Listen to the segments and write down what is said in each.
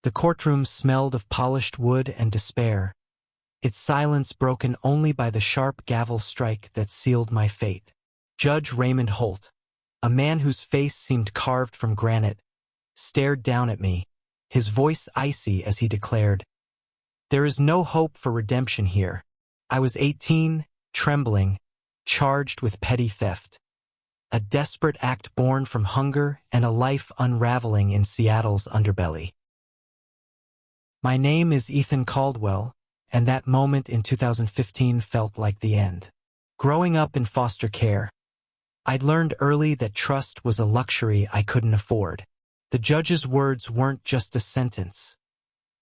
The courtroom smelled of polished wood and despair, its silence broken only by the sharp gavel strike that sealed my fate. Judge Raymond Holt, a man whose face seemed carved from granite, stared down at me, his voice icy as he declared, "There is no hope for redemption here." I was 18, trembling, charged with petty theft. A desperate act born from hunger and a life unraveling in Seattle's underbelly. My name is Ethan Caldwell, and that moment in 2015 felt like the end. Growing up in foster care, I'd learned early that trust was a luxury I couldn't afford. The judge's words weren't just a sentence.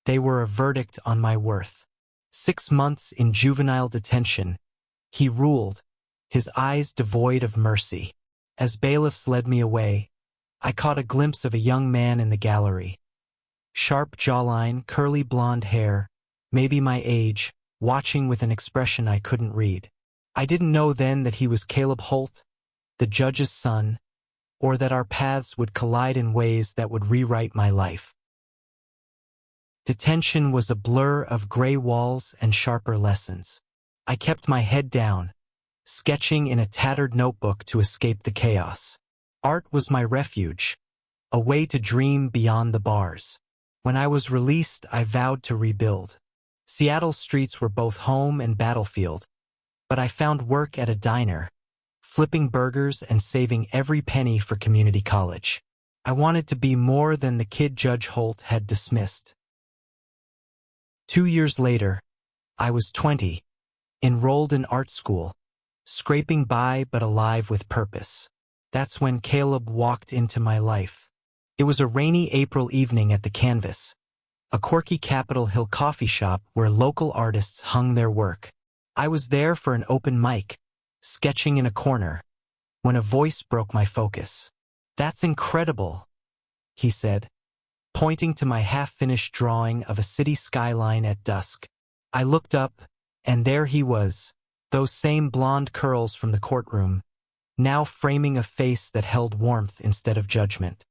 They were a verdict on my worth. 6 months in juvenile detention, he ruled, his eyes devoid of mercy. As bailiffs led me away, I caught a glimpse of a young man in the gallery. Sharp jawline, curly blonde hair, maybe my age, watching with an expression I couldn't read. I didn't know then that he was Caleb Holt, the judge's son, or that our paths would collide in ways that would rewrite my life. Detention was a blur of gray walls and sharper lessons. I kept my head down, sketching in a tattered notebook to escape the chaos. Art was my refuge, a way to dream beyond the bars. When I was released, I vowed to rebuild. Seattle's streets were both home and battlefield, but I found work at a diner, flipping burgers and saving every penny for community college. I wanted to be more than the kid Judge Holt had dismissed. 2 years later, I was 20, enrolled in art school, scraping by but alive with purpose. That's when Caleb walked into my life. It was a rainy April evening at the Canvas, a quirky Capitol Hill coffee shop where local artists hung their work. I was there for an open mic, sketching in a corner, when a voice broke my focus. "That's incredible," he said, pointing to my half-finished drawing of a city skyline at dusk. I looked up, and there he was, those same blonde curls from the courtroom, now framing a face that held warmth instead of judgment.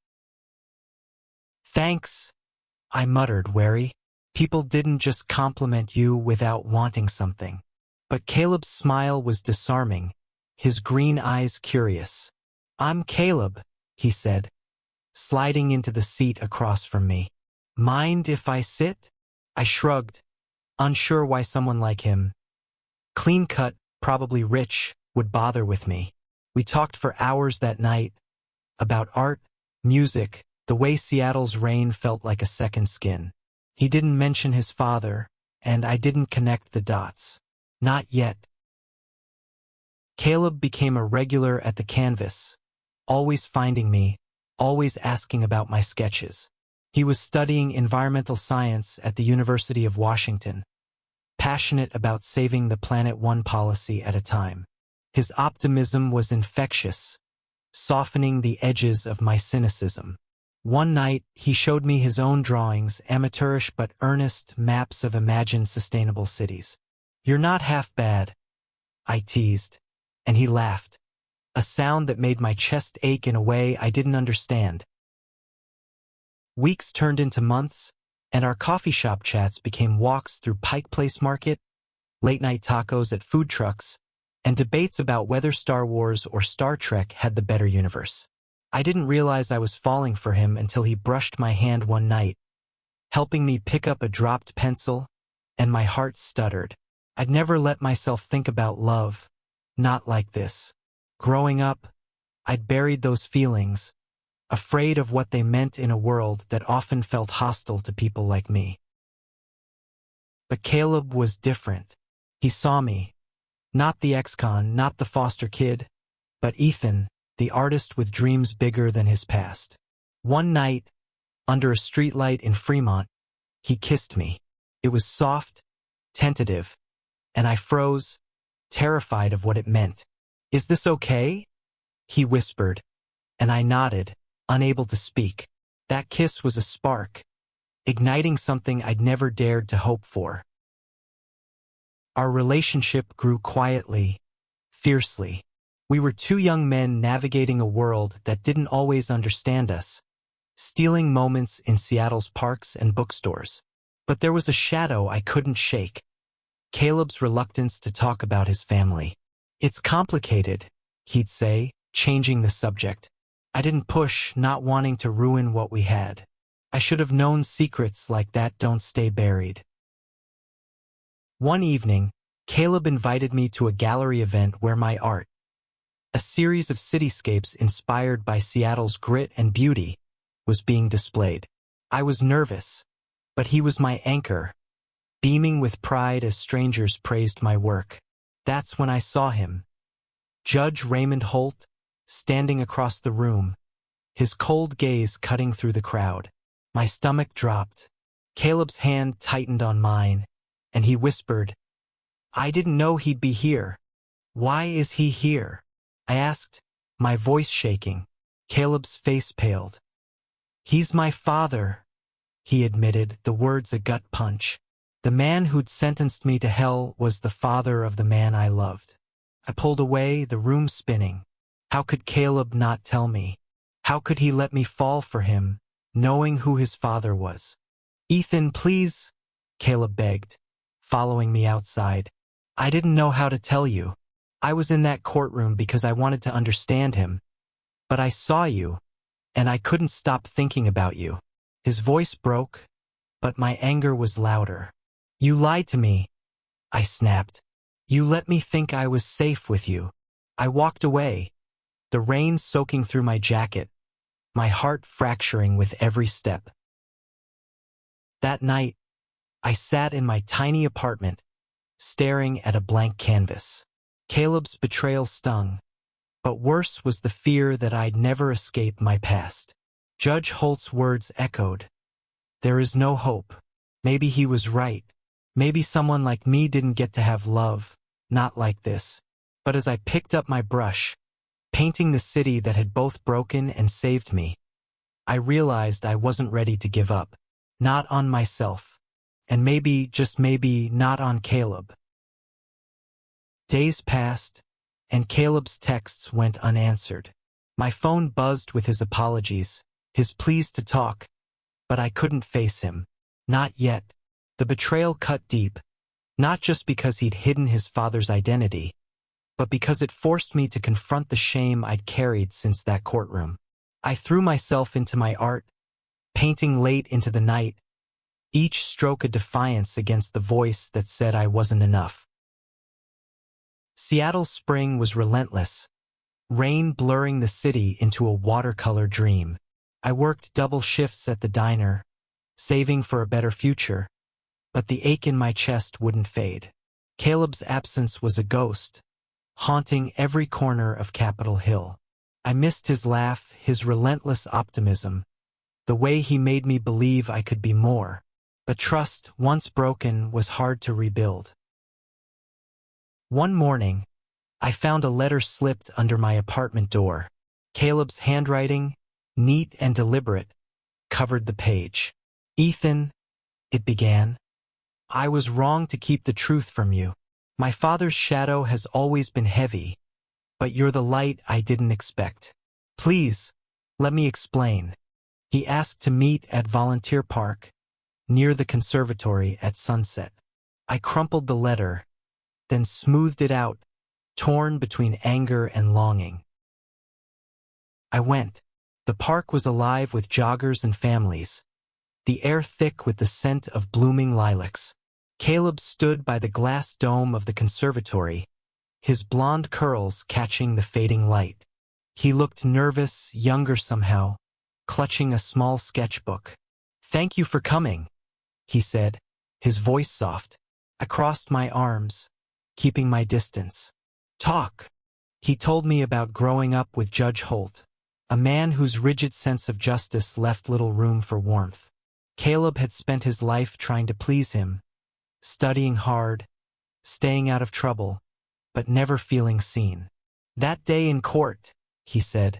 "Thanks," I muttered, wary. People didn't just compliment you without wanting something. But Caleb's smile was disarming, his green eyes curious. "I'm Caleb," he said, sliding into the seat across from me. "Mind if I sit?" I shrugged, unsure why someone like him, clean-cut, probably rich, would bother with me. We talked for hours that night, about art, music, the way Seattle's rain felt like a second skin. He didn't mention his father, and I didn't connect the dots. Not yet. Caleb became a regular at the Canvas, always finding me, always asking about my sketches. He was studying environmental science at the University of Washington, passionate about saving the planet one policy at a time. His optimism was infectious, softening the edges of my cynicism. One night, he showed me his own drawings, amateurish but earnest maps of imagined sustainable cities. "You're not half bad," I teased, and he laughed, a sound that made my chest ache in a way I didn't understand. Weeks turned into months, and our coffee shop chats became walks through Pike Place Market, late-night tacos at food trucks, and debates about whether Star Wars or Star Trek had the better universe. I didn't realize I was falling for him until he brushed my hand one night, helping me pick up a dropped pencil, and my heart stuttered. I'd never let myself think about love, not like this. Growing up, I'd buried those feelings, afraid of what they meant in a world that often felt hostile to people like me. But Caleb was different. He saw me, not the ex-con, not the foster kid, but Ethan, the artist with dreams bigger than his past. One night, under a streetlight in Fremont, he kissed me. It was soft, tentative, and I froze, terrified of what it meant. "Is this okay?" he whispered, and I nodded, unable to speak. That kiss was a spark, igniting something I'd never dared to hope for. Our relationship grew quietly, fiercely. We were two young men navigating a world that didn't always understand us, stealing moments in Seattle's parks and bookstores. But there was a shadow I couldn't shake: Caleb's reluctance to talk about his family. "It's complicated," he'd say, changing the subject. I didn't push, not wanting to ruin what we had. I should have known secrets like that don't stay buried. One evening, Caleb invited me to a gallery event where my art, a series of cityscapes inspired by Seattle's grit and beauty, was being displayed. I was nervous, but he was my anchor, beaming with pride as strangers praised my work. That's when I saw him. Judge Raymond Holt, standing across the room, his cold gaze cutting through the crowd. My stomach dropped. Caleb's hand tightened on mine, and he whispered, "I didn't know he'd be here." "Why is he here?" I asked, my voice shaking. Caleb's face paled. "He's my father," he admitted, the words a gut punch. The man who'd sentenced me to hell was the father of the man I loved. I pulled away, the room spinning. How could Caleb not tell me? How could he let me fall for him, knowing who his father was? "Ethan, please," Caleb begged, following me outside. "I didn't know how to tell you. I was in that courtroom because I wanted to understand him. But I saw you, and I couldn't stop thinking about you." His voice broke, but my anger was louder. "You lied to me," I snapped. "You let me think I was safe with you." I walked away, the rain soaking through my jacket, my heart fracturing with every step. That night, I sat in my tiny apartment, staring at a blank canvas. Caleb's betrayal stung, but worse was the fear that I'd never escape my past. Judge Holt's words echoed. There is no hope. Maybe he was right. Maybe someone like me didn't get to have love, not like this. But as I picked up my brush, painting the city that had both broken and saved me, I realized I wasn't ready to give up. Not on myself. And maybe, just maybe, not on Caleb. Days passed, and Caleb's texts went unanswered. My phone buzzed with his apologies, his pleas to talk, but I couldn't face him. Not yet. The betrayal cut deep, not just because he'd hidden his father's identity, but because it forced me to confront the shame I'd carried since that courtroom. I threw myself into my art, painting late into the night, each stroke a defiance against the voice that said I wasn't enough. Seattle's spring was relentless, rain blurring the city into a watercolor dream. I worked double shifts at the diner, saving for a better future, but the ache in my chest wouldn't fade. Caleb's absence was a ghost, haunting every corner of Capitol Hill. I missed his laugh, his relentless optimism, the way he made me believe I could be more. But trust, once broken, was hard to rebuild. One morning, I found a letter slipped under my apartment door. Caleb's handwriting, neat and deliberate, covered the page. "Ethan," it began, "I was wrong to keep the truth from you. My father's shadow has always been heavy, but you're the light I didn't expect. Please, let me explain." He asked to meet at Volunteer Park, near the conservatory at sunset. I crumpled the letter, then smoothed it out, torn between anger and longing. I went. The park was alive with joggers and families, the air thick with the scent of blooming lilacs. Caleb stood by the glass dome of the conservatory, his blonde curls catching the fading light. He looked nervous, younger somehow, clutching a small sketchbook. "Thank you for coming," he said, his voice soft. I crossed my arms, keeping my distance. "Talk." He told me about growing up with Judge Holt, a man whose rigid sense of justice left little room for warmth. Caleb had spent his life trying to please him, studying hard, staying out of trouble, but never feeling seen. "That day in court," he said,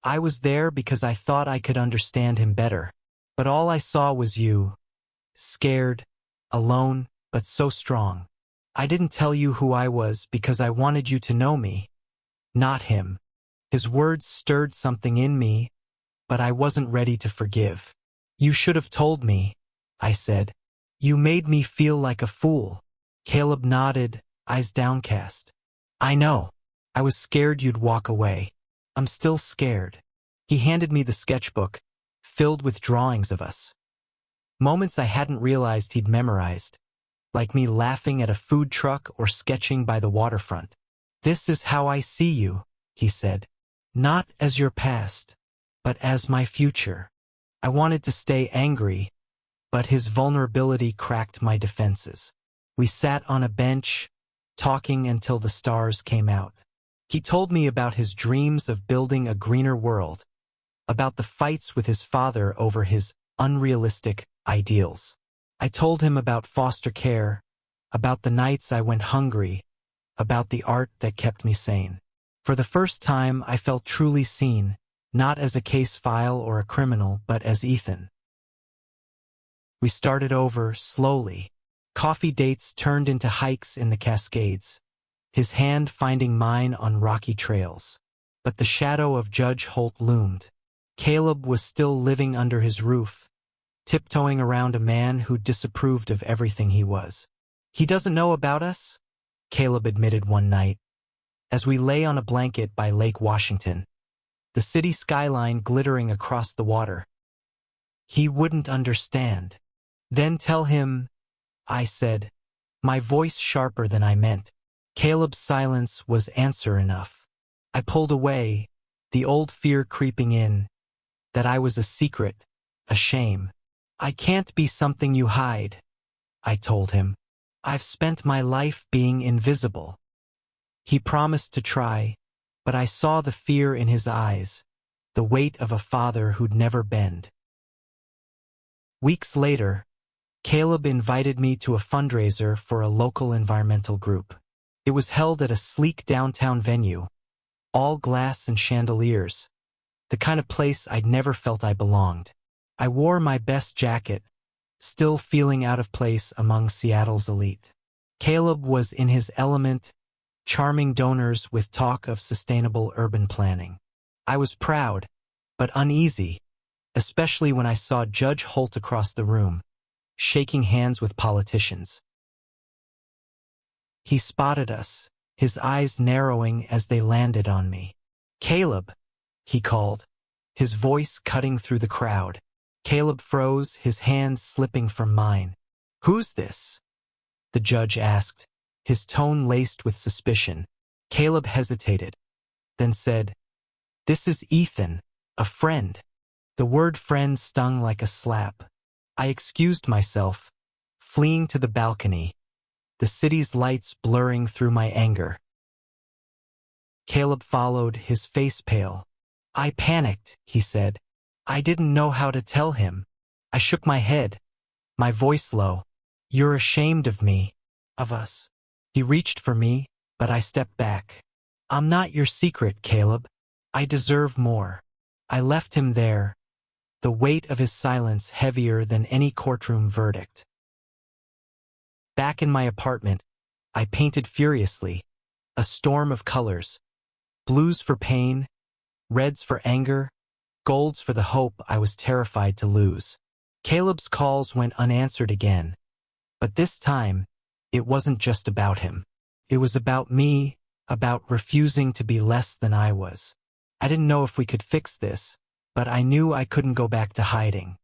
"I was there because I thought I could understand him better. But all I saw was you, scared, alone, but so strong. I didn't tell you who I was because I wanted you to know me, not him." His words stirred something in me, but I wasn't ready to forgive. You should have told me, I said. You made me feel like a fool. Caleb nodded, eyes downcast. I know. I was scared you'd walk away. I'm still scared. He handed me the sketchbook, filled with drawings of us. Moments I hadn't realized he'd memorized, like me laughing at a food truck or sketching by the waterfront. This is how I see you, he said. Not as your past, but as my future. I wanted to stay angry, but his vulnerability cracked my defenses. We sat on a bench, talking until the stars came out. He told me about his dreams of building a greener world, about the fights with his father over his unrealistic ideals. I told him about foster care, about the nights I went hungry, about the art that kept me sane. For the first time, I felt truly seen, not as a case file or a criminal, but as Ethan. We started over slowly. Coffee dates turned into hikes in the Cascades, his hand finding mine on rocky trails. But the shadow of Judge Holt loomed. Caleb was still living under his roof, tiptoeing around a man who disapproved of everything he was. He doesn't know about us, Caleb admitted one night, as we lay on a blanket by Lake Washington, the city skyline glittering across the water. He wouldn't understand. Then tell him, I said, my voice sharper than I meant. Caleb's silence was answer enough. I pulled away, the old fear creeping in, that I was a secret, a shame. I can't be something you hide, I told him. I've spent my life being invisible. He promised to try, but I saw the fear in his eyes, the weight of a father who'd never bend. Weeks later, Caleb invited me to a fundraiser for a local environmental group. It was held at a sleek downtown venue, all glass and chandeliers, the kind of place I'd never felt I belonged. I wore my best jacket, still feeling out of place among Seattle's elite. Caleb was in his element, charming donors with talk of sustainable urban planning. I was proud, but uneasy, especially when I saw Judge Holt across the room, shaking hands with politicians. He spotted us, his eyes narrowing as they landed on me. Caleb, he called, his voice cutting through the crowd. Caleb froze, his hand slipping from mine. Who's this? The judge asked, his tone laced with suspicion. Caleb hesitated, then said, This is Ethan, a friend. The word friend stung like a slap. I excused myself, fleeing to the balcony, the city's lights blurring through my anger. Caleb followed, his face pale. I panicked, he said. I didn't know how to tell him. I shook my head, my voice low. You're ashamed of me, of us. He reached for me, but I stepped back. I'm not your secret, Caleb. I deserve more. I left him there, the weight of his silence heavier than any courtroom verdict. Back in my apartment, I painted furiously, a storm of colors, blues for pain, reds for anger, golds for the hope I was terrified to lose. Caleb's calls went unanswered again, but this time, it wasn't just about him. It was about me, about refusing to be less than I was. I didn't know if we could fix this, but I knew I couldn't go back to hiding.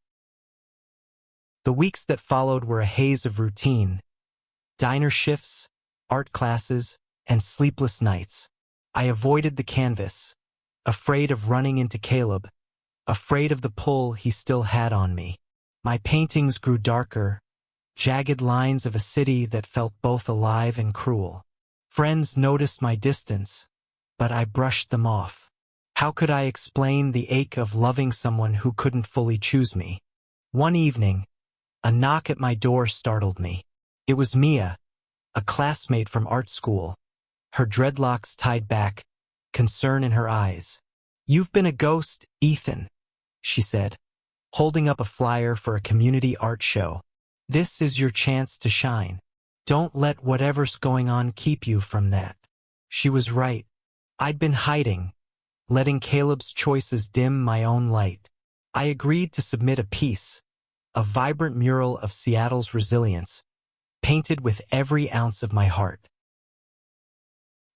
The weeks that followed were a haze of routine, diner shifts, art classes, and sleepless nights. I avoided the canvas, afraid of running into Caleb, afraid of the pull he still had on me. My paintings grew darker, jagged lines of a city that felt both alive and cruel. Friends noticed my distance, but I brushed them off. How could I explain the ache of loving someone who couldn't fully choose me? One evening, a knock at my door startled me. It was Mia, a classmate from art school, her dreadlocks tied back, concern in her eyes. You've been a ghost, Ethan, she said, holding up a flyer for a community art show. This is your chance to shine. Don't let whatever's going on keep you from that. She was right. I'd been hiding, letting Caleb's choices dim my own light. I agreed to submit a piece, a vibrant mural of Seattle's resilience, painted with every ounce of my heart.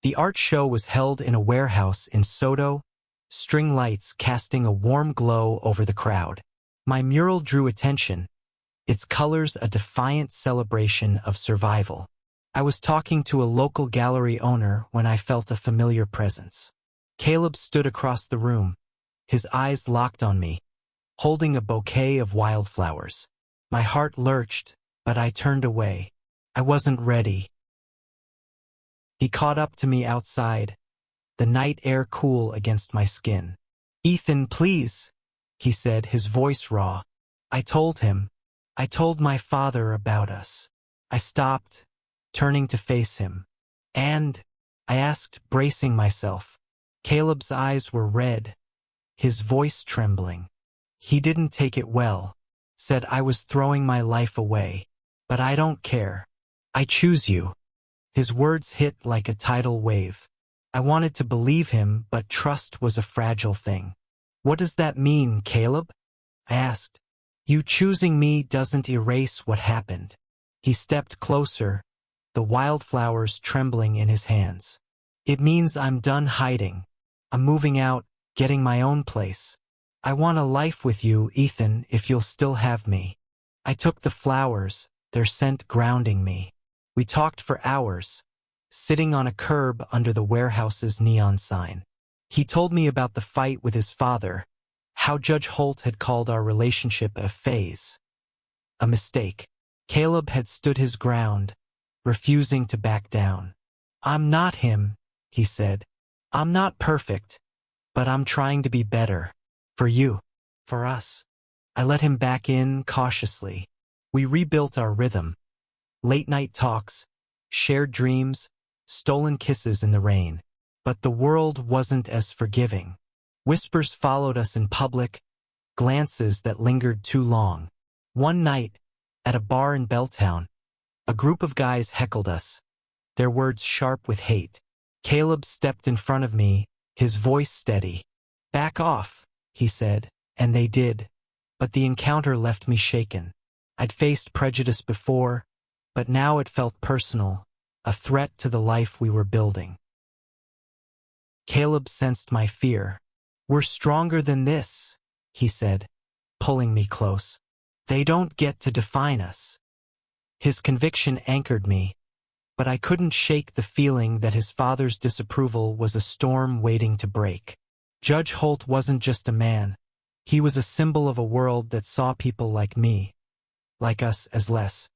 The art show was held in a warehouse in Soto, string lights casting a warm glow over the crowd. My mural drew attention, its colors a defiant celebration of survival. I was talking to a local gallery owner when I felt a familiar presence. Caleb stood across the room, his eyes locked on me, holding a bouquet of wildflowers. My heart lurched, but I turned away. I wasn't ready. He caught up to me outside, the night air cool against my skin. "Ethan, please," he said, his voice raw. I told my father about us. I stopped, turning to face him. "And?" I asked, bracing myself. Caleb's eyes were red, his voice trembling. He didn't take it well, said I was throwing my life away. "But I don't care. I choose you." His words hit like a tidal wave. I wanted to believe him, but trust was a fragile thing. "What does that mean, Caleb?" I asked. "You choosing me doesn't erase what happened." He stepped closer, the wildflowers trembling in his hands. "It means I'm done hiding. I'm moving out, getting my own place. I want a life with you, Ethan, if you'll still have me." I took the flowers, their scent grounding me. We talked for hours, sitting on a curb under the warehouse's neon sign. He told me about the fight with his father, how Judge Holt had called our relationship a phase, a mistake. Caleb had stood his ground, refusing to back down. "I'm not him," he said. "I'm not perfect, but I'm trying to be better. For you, for us." I let him back in cautiously. We rebuilt our rhythm. Late-night talks, shared dreams, stolen kisses in the rain. But the world wasn't as forgiving. Whispers followed us in public, glances that lingered too long. One night, at a bar in Belltown, a group of guys heckled us, their words sharp with hate. Caleb stepped in front of me, his voice steady. "Back off," he said, and they did. But the encounter left me shaken. I'd faced prejudice before, but now it felt personal, a threat to the life we were building. Caleb sensed my fear. "We're stronger than this," he said, pulling me close. "They don't get to define us." His conviction anchored me, but I couldn't shake the feeling that his father's disapproval was a storm waiting to break. Judge Holt wasn't just a man. He was a symbol of a world that saw people like me, like us, as less.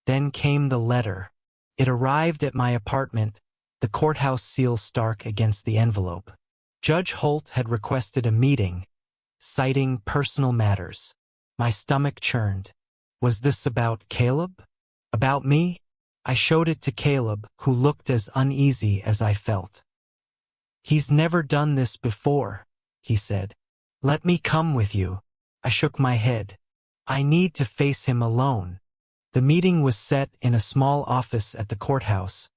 Then came the letter. It arrived at my apartment, the courthouse seal stark against the envelope. Judge Holt had requested a meeting, citing personal matters. My stomach churned. Was this about Caleb? About me? I showed it to Caleb, who looked as uneasy as I felt. "He's never done this before," he said. "Let me come with you." I shook my head. "I need to face him alone." The meeting was set in a small office at the courthouse,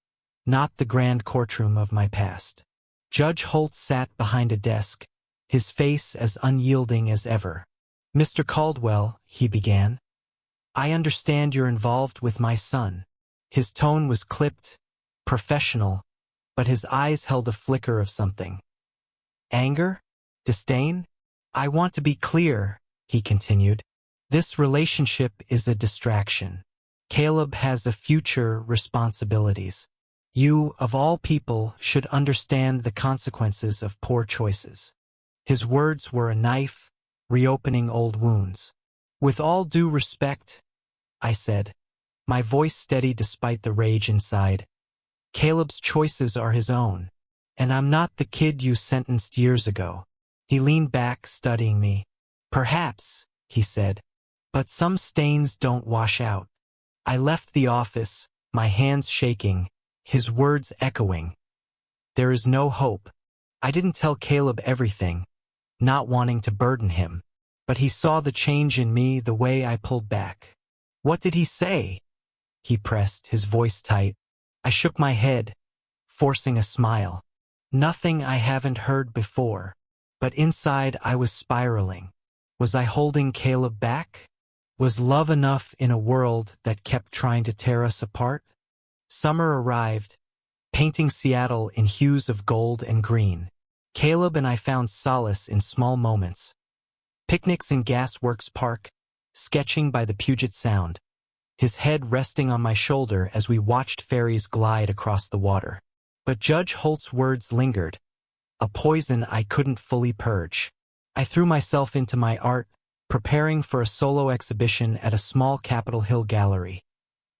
not the grand courtroom of my past. Judge Holt sat behind a desk, his face as unyielding as ever. "Mr. Caldwell," he began, "I understand you're involved with my son." His tone was clipped, professional, but his eyes held a flicker of something. "Anger? Disdain? I want to be clear," he continued. "This relationship is a distraction. Caleb has a future responsibilities. You, of all people, should understand the consequences of poor choices." His words were a knife, reopening old wounds. "With all due respect," I said, my voice steady despite the rage inside, "Caleb's choices are his own, and I'm not the kid you sentenced years ago." He leaned back, studying me. "Perhaps," he said, "but some stains don't wash out." I left the office, my hands shaking, his words echoing. "There is no hope." I didn't tell Caleb everything, not wanting to burden him, but he saw the change in me the way I pulled back. "What did he say?" he pressed, his voice tight. I shook my head, forcing a smile. "Nothing I haven't heard before. But inside I was spiraling. Was I holding Caleb back? Was love enough in a world that kept trying to tear us apart? Summer arrived, painting Seattle in hues of gold and green. Caleb and I found solace in small moments. Picnics in Gasworks Park, sketching by the Puget Sound, his head resting on my shoulder as we watched ferries glide across the water. But Judge Holt's words lingered, a poison I couldn't fully purge. I threw myself into my art, preparing for a solo exhibition at a small Capitol Hill gallery,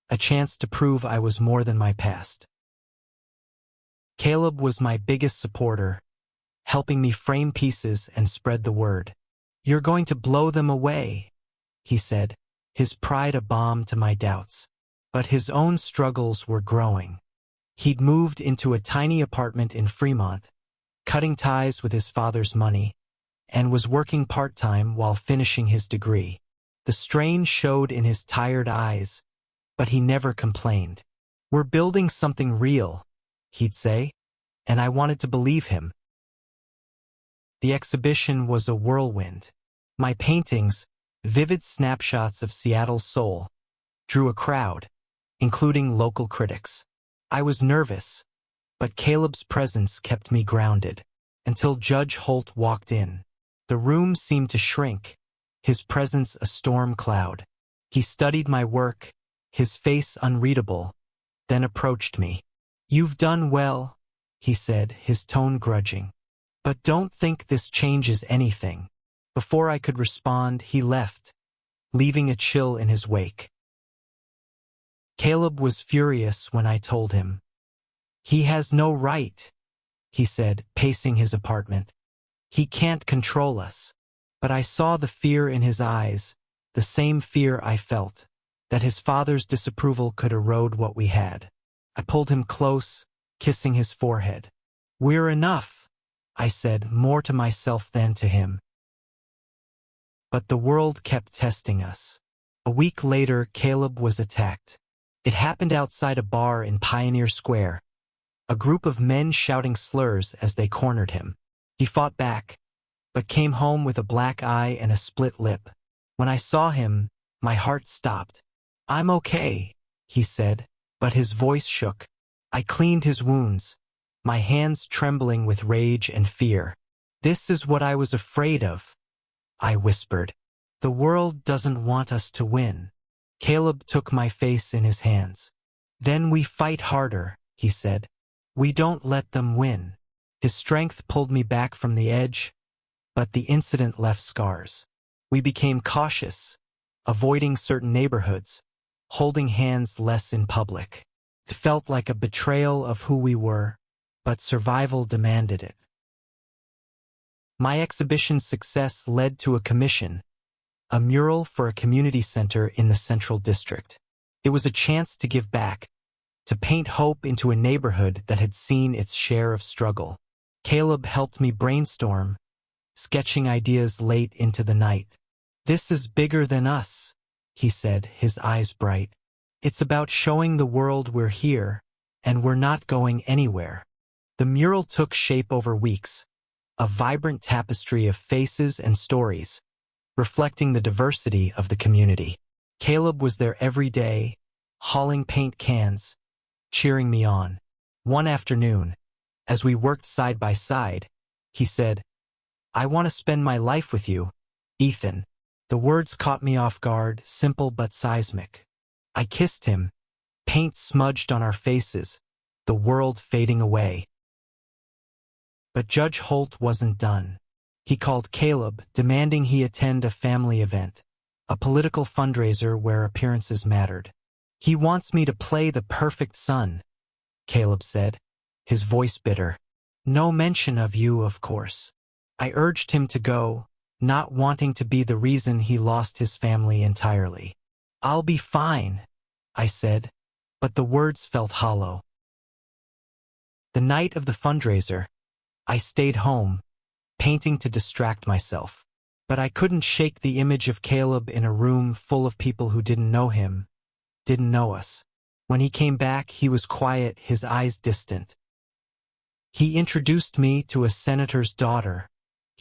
a chance to prove I was more than my past. Caleb was my biggest supporter, helping me frame pieces and spread the word. "You're going to blow them away," he said, his pride a balm to my doubts. But his own struggles were growing. He'd moved into a tiny apartment in Fremont, cutting ties with his father's money, and was working part-time while finishing his degree. The strain showed in his tired eyes, but he never complained. "We're building something real," he'd say, and I wanted to believe him. The exhibition was a whirlwind. My paintings, vivid snapshots of Seattle's soul, drew a crowd, including local critics. I was nervous, but Caleb's presence kept me grounded, until Judge Holt walked in. The room seemed to shrink, his presence a storm cloud. He studied my work, his face unreadable, then approached me. "You've done well," he said, his tone grudging. "But don't think this changes anything." Before I could respond, he left, leaving a chill in his wake. Caleb was furious when I told him. "He has no right," he said, pacing his apartment. "He can't control us." But I saw the fear in his eyes, the same fear I felt, that his father's disapproval could erode what we had. I pulled him close, kissing his forehead. "We're enough," I said, more to myself than to him. But the world kept testing us. A week later, Caleb was attacked. It happened outside a bar in Pioneer Square, a group of men shouting slurs as they cornered him. He fought back, but came home with a black eye and a split lip. When I saw him, my heart stopped. "I'm okay," he said, but his voice shook. I cleaned his wounds, my hands trembling with rage and fear. "This is what I was afraid of," I whispered. "The world doesn't want us to win." Caleb took my face in his hands. "Then we fight harder," he said. "We don't let them win." His strength pulled me back from the edge, but the incident left scars. We became cautious, avoiding certain neighborhoods, holding hands less in public. It felt like a betrayal of who we were, but survival demanded it. My exhibition's success led to a commission, a mural for a community center in the Central District. It was a chance to give back, to paint hope into a neighborhood that had seen its share of struggle. Caleb helped me brainstorm, sketching ideas late into the night. "This is bigger than us," he said, his eyes bright. "It's about showing the world we're here, and we're not going anywhere." The mural took shape over weeks, a vibrant tapestry of faces and stories, reflecting the diversity of the community. Caleb was there every day, hauling paint cans, cheering me on. One afternoon, as we worked side by side, he said, "I want to spend my life with you, Ethan." The words caught me off guard, simple but seismic. I kissed him, paint smudged on our faces, the world fading away. But Judge Holt wasn't done. He called Caleb, demanding he attend a family event, a political fundraiser where appearances mattered. "He wants me to play the perfect son," Caleb said, his voice bitter. "No mention of you, of course." I urged him to go, not wanting to be the reason he lost his family entirely. "I'll be fine," I said, but the words felt hollow. The night of the fundraiser, I stayed home, painting to distract myself. But I couldn't shake the image of Caleb in a room full of people who didn't know him, didn't know us. When he came back, he was quiet, his eyes distant. He introduced me to a senator's daughter,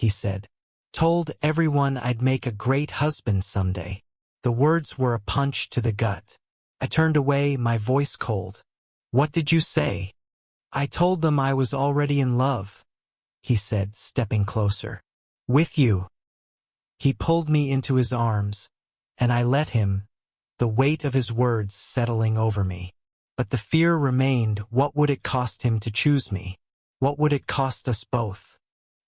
he said. Told everyone I'd make a great husband someday. The words were a punch to the gut. I turned away, my voice cold. What did you say? I told them I was already in love, he said, stepping closer. With you. He pulled me into his arms, and I let him, the weight of his words settling over me. But the fear remained. What would it cost him to choose me? What would it cost us both?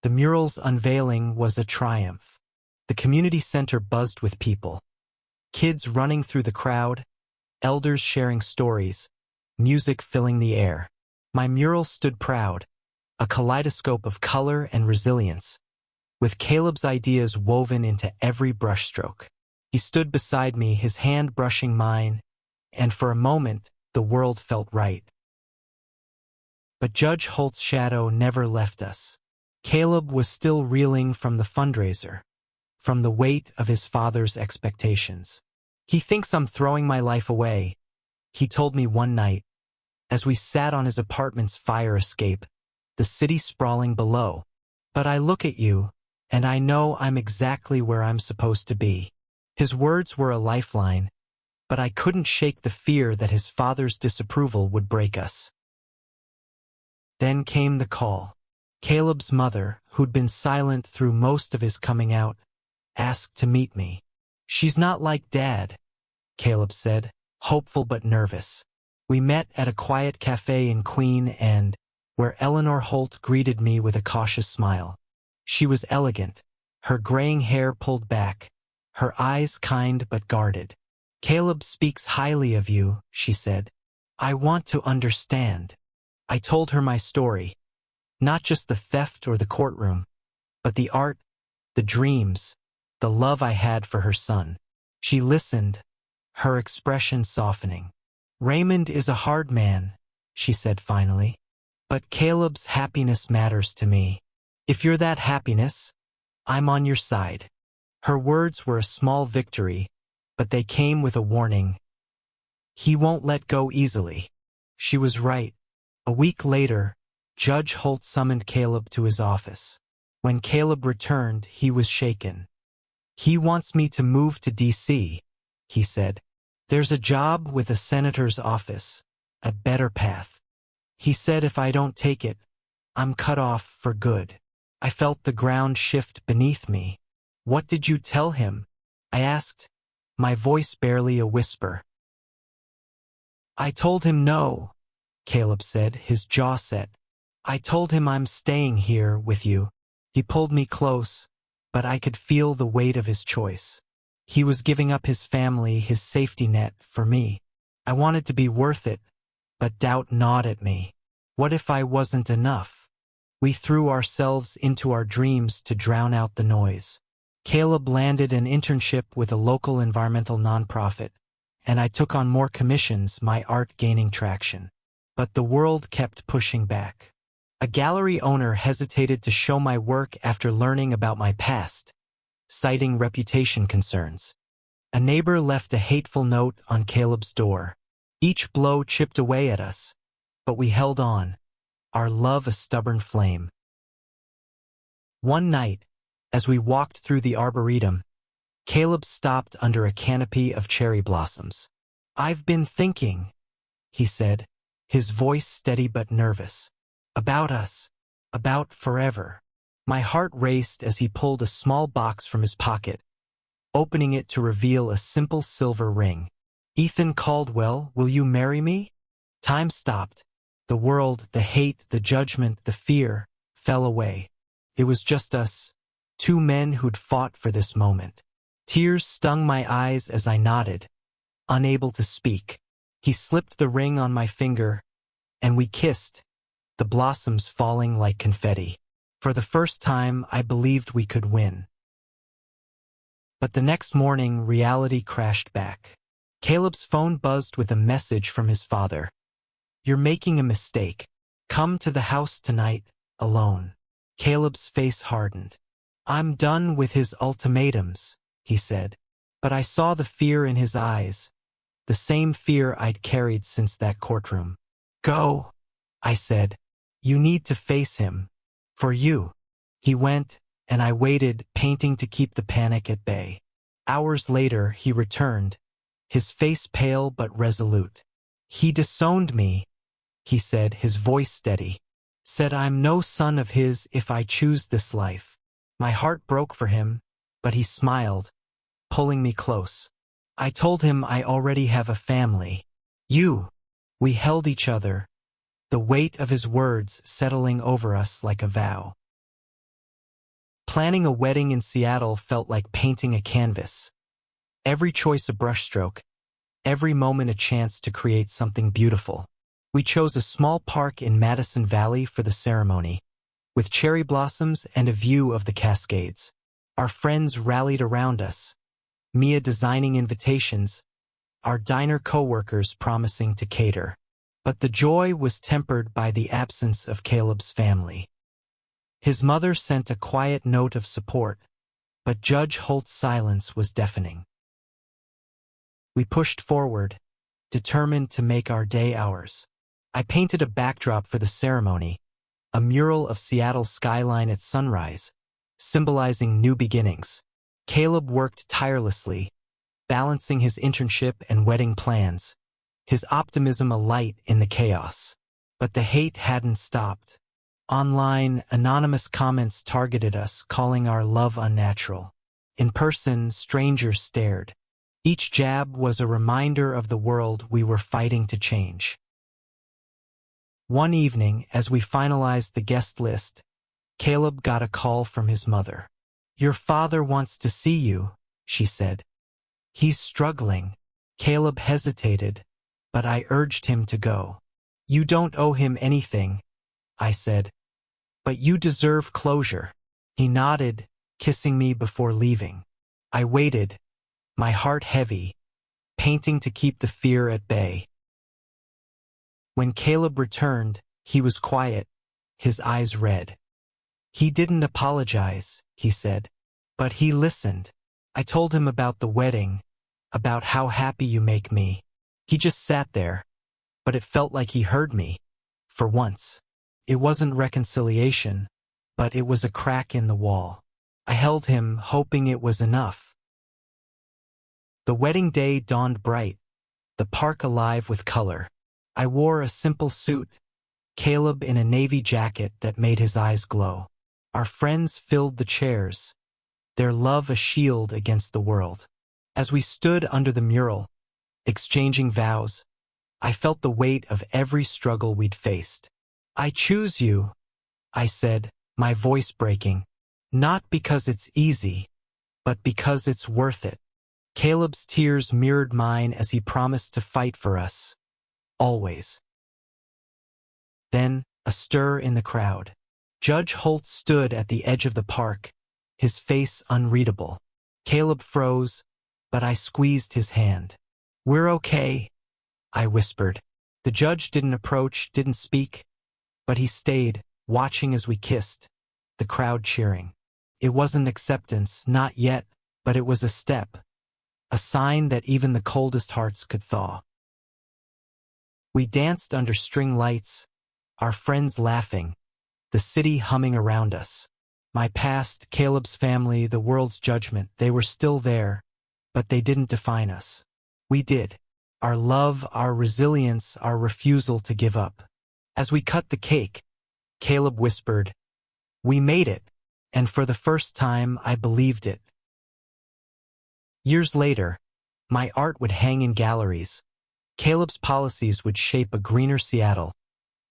The mural's unveiling was a triumph. The community center buzzed with people. Kids running through the crowd, elders sharing stories, music filling the air. My mural stood proud, a kaleidoscope of color and resilience, with Caleb's ideas woven into every brushstroke. He stood beside me, his hand brushing mine, and for a moment, the world felt right. But Judge Holt's shadow never left us. Caleb was still reeling from the fundraiser, from the weight of his father's expectations. He thinks I'm throwing my life away, he told me one night, as we sat on his apartment's fire escape, the city sprawling below. But I look at you, and I know I'm exactly where I'm supposed to be. His words were a lifeline, but I couldn't shake the fear that his father's disapproval would break us. Then came the call. Caleb's mother, who'd been silent through most of his coming out, asked to meet me. She's not like Dad, Caleb said, hopeful but nervous. We met at a quiet cafe in Queen Anne, where Eleanor Holt greeted me with a cautious smile. She was elegant, her graying hair pulled back, her eyes kind but guarded. Caleb speaks highly of you, she said. I want to understand. I told her my story, not just the theft or the courtroom, but the art, the dreams, the love I had for her son. She listened, her expression softening. Raymond is a hard man, she said finally, but Caleb's happiness matters to me. If you're that happiness, I'm on your side. Her words were a small victory, but they came with a warning. He won't let go easily. She was right. A week later, Judge Holt summoned Caleb to his office. When Caleb returned, he was shaken. He wants me to move to D.C., he said. There's a job with a senator's office, a better path. He said if I don't take it, I'm cut off for good. I felt the ground shift beneath me. What did you tell him? I asked, my voice barely a whisper. I told him no, Caleb said, his jaw set. I told him I'm staying here with you. He pulled me close, but I could feel the weight of his choice. He was giving up his family, his safety net, for me. I wanted to be worth it, but doubt gnawed at me. What if I wasn't enough? We threw ourselves into our dreams to drown out the noise. Caleb landed an internship with a local environmental nonprofit, and I took on more commissions, my art gaining traction. But the world kept pushing back. A gallery owner hesitated to show my work after learning about my past, citing reputation concerns. A neighbor left a hateful note on Caleb's door. Each blow chipped away at us, but we held on, our love a stubborn flame. One night, as we walked through the arboretum, Caleb stopped under a canopy of cherry blossoms. I've been thinking, he said, his voice steady but nervous. About us, about forever. My heart raced as he pulled a small box from his pocket, opening it to reveal a simple silver ring. Ethan Caldwell, will you marry me? Time stopped. The world, the hate, the judgment, the fear, fell away. It was just us, two men who'd fought for this moment. Tears stung my eyes as I nodded, unable to speak. He slipped the ring on my finger, and we kissed, the blossoms falling like confetti. For the first time, I believed we could win. But the next morning, reality crashed back. Caleb's phone buzzed with a message from his father. You're making a mistake. Come to the house tonight, alone. Caleb's face hardened. I'm done with his ultimatums, he said. But I saw the fear in his eyes, the same fear I'd carried since that courtroom. Go, I said. You need to face him. For you. He went, and I waited, painting to keep the panic at bay. Hours later, he returned, his face pale but resolute. "He disowned me," he said, his voice steady. "Said I'm no son of his if I choose this life." My heart broke for him, but he smiled, pulling me close. I told him I already have a family. "You." We held each other, the weight of his words settling over us like a vow. Planning a wedding in Seattle felt like painting a canvas. Every choice a brushstroke, every moment a chance to create something beautiful. We chose a small park in Madison Valley for the ceremony, with cherry blossoms and a view of the Cascades. Our friends rallied around us, Mia designing invitations, our diner co-workers promising to cater. But the joy was tempered by the absence of Caleb's family. His mother sent a quiet note of support, but Judge Holt's silence was deafening. We pushed forward, determined to make our day ours. I painted a backdrop for the ceremony, a mural of Seattle's skyline at sunrise, symbolizing new beginnings. Caleb worked tirelessly, balancing his internship and wedding plans, his optimism alight in the chaos. But the hate hadn't stopped. Online, anonymous comments targeted us, calling our love unnatural. In person, strangers stared. Each jab was a reminder of the world we were fighting to change. One evening, as we finalized the guest list, Caleb got a call from his mother. "Your father wants to see you," she said. "He's struggling." Caleb hesitated, but I urged him to go. "You don't owe him anything," I said, "but you deserve closure." He nodded, kissing me before leaving. I waited, my heart heavy, painting to keep the fear at bay. When Caleb returned, he was quiet, his eyes red. "He didn't apologize," he said, "but he listened." I told him about the wedding, about how happy you make me. He just sat there, but it felt like he heard me, for once. It wasn't reconciliation, but it was a crack in the wall. I held him, hoping it was enough. The wedding day dawned bright, the park alive with color. I wore a simple suit, Caleb in a navy jacket that made his eyes glow. Our friends filled the chairs, their love a shield against the world. As we stood under the mural, exchanging vows, I felt the weight of every struggle we'd faced. "I choose you," I said, my voice breaking, "not because it's easy, but because it's worth it." Caleb's tears mirrored mine as he promised to fight for us, always. Then, a stir in the crowd. Judge Holt stood at the edge of the park, his face unreadable. Caleb froze, but I squeezed his hand. "We're okay," I whispered. The judge didn't approach, didn't speak, but he stayed, watching as we kissed, the crowd cheering. It wasn't acceptance, not yet, but it was a step, a sign that even the coldest hearts could thaw. We danced under string lights, our friends laughing, the city humming around us. My past, Caleb's family, the world's judgment, they were still there, but they didn't define us. We did. Our love, our resilience, our refusal to give up. As we cut the cake, Caleb whispered, "We made it," and for the first time I believed it. Years later, my art would hang in galleries. Caleb's policies would shape a greener Seattle,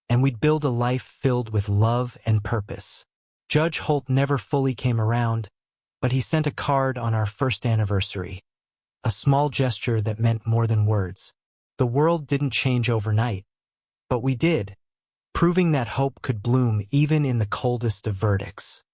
and we'd build a life filled with love and purpose. Judge Holt never fully came around, but he sent a card on our first anniversary, a small gesture that meant more than words. The world didn't change overnight, but we did, proving that hope could bloom even in the coldest of verdicts.